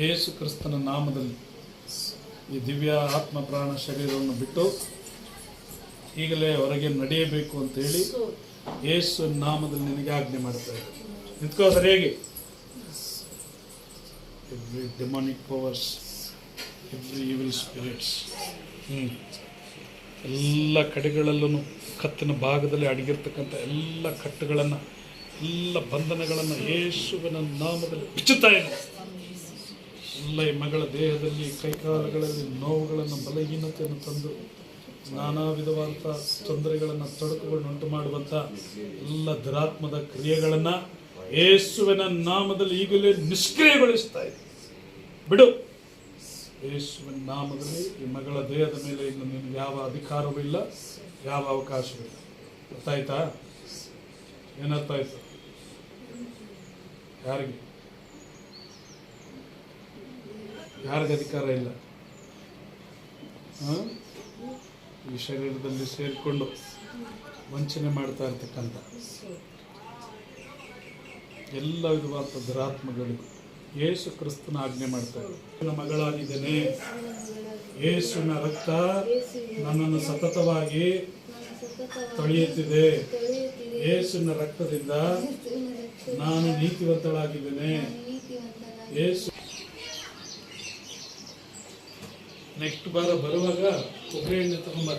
ಯೇಸು ಕ್ರಿಸ್ತನ ನಾಮದಲ್ಲಿ ಈ ದಿವ್ಯ ಆತ್ಮ ಪ್ರಾಣ ಶರೀರವನ್ನು ಬಿಟ್ಟು ಈಗಲೇ ಹೊರಗೆ ನಡೆಯಬೇಕು ಅಂತೇಳಿ ಯೇಸು ನಾಮದಲ್ಲಿ ನಿನಗೆ ಆಜ್ಞೆ ಮಾಡ್ತಾರೆ. ನಿಂತ್ಕೋ ಸರಿಯಾಗಿ. Every demonic powers, every evil spirits, ಎಲ್ಲ ಕಡೆಗಳಲ್ಲೂ ಕತ್ತಿನ ಭಾಗದಲ್ಲಿ ಅಡಗಿರ್ತಕ್ಕಂಥ ಎಲ್ಲ ಕಟ್ಟುಗಳನ್ನು, ಎಲ್ಲ ಬಂಧನಗಳನ್ನು ಯೇಸುವಿನ ನಾಮದಲ್ಲಿ ಬಿಚ್ಚುತ್ತಾ ಇದೆ. ಎಲ್ಲ ಈ ಮಗಳ ದೇಹದಲ್ಲಿ ಕೈಕಾಲುಗಳಲ್ಲಿ ನೋವುಗಳನ್ನು, ಬಲಹೀನತೆಯನ್ನು ತಂದು ನಾನಾ ವಿಧವಾದಂಥ ತೊಂದರೆಗಳನ್ನು, ತೊಡಕುಗಳನ್ನು ಉಂಟು ಮಾಡುವಂಥ ಎಲ್ಲ ದುರಾತ್ಮದ ಕ್ರಿಯೆಗಳನ್ನು ಯೇಸುವಿನ ನಾಮದಲ್ಲಿ ಈಗಲೇ ನಿಷ್ಕ್ರಿಯಗೊಳಿಸ್ತಾ ಇದೆ. ಬಿಡು. ಯೇಸುವಿನ ನಾಮದಲ್ಲಿ ಈ ಮಗಳ ದೇಹದ ಮೇಲೆ ಇನ್ನು ನಿನಗೆ ಯಾವ ಅಧಿಕಾರವೂ ಇಲ್ಲ, ಯಾವ ಅವಕಾಶವಿಲ್ಲ. ಗೊತ್ತಾಯ್ತಾ? ಏನರ್ಥ ಆಯ್ತು? ಯಾರಿಗೆ ಅಧಿಕಾರ ಇಲ್ಲ? ಈ ಶರೀರದಲ್ಲಿ ಸೇರಿಕೊಂಡು ವಂಚನೆ ಮಾಡ್ತಾ ಇರ್ತಕ್ಕಂಥ ಎಲ್ಲ ವಿಧವಾದ ದುರಾತ್ಮಗಳಿಗೂ ಯೇಸು ಕ್ರಿಸ್ತನ ಆಜ್ಞೆ ಮಾಡ್ತಾರೆ. ನನ್ನ ಮಗಳಾಗಿದ್ದೇನೆ, ಯೇಸುವಿನ ರಕ್ತ ನನ್ನನ್ನು ಸತತವಾಗಿ ತೊಳೆಯುತ್ತಿದೆ. ಯೇಸುವಿನ ರಕ್ತದಿಂದ ನಾನು ನೀತಿವಂತಳಾಗಿದ್ದೇನೆ. ಯೇಸು ನೆಕ್ಸ್ಟ್ ಬಾರ ಬರುವಾಗ ಕೊಬ್ಬರಿ ಎಣ್ಣೆ ತಗೊಂಬ.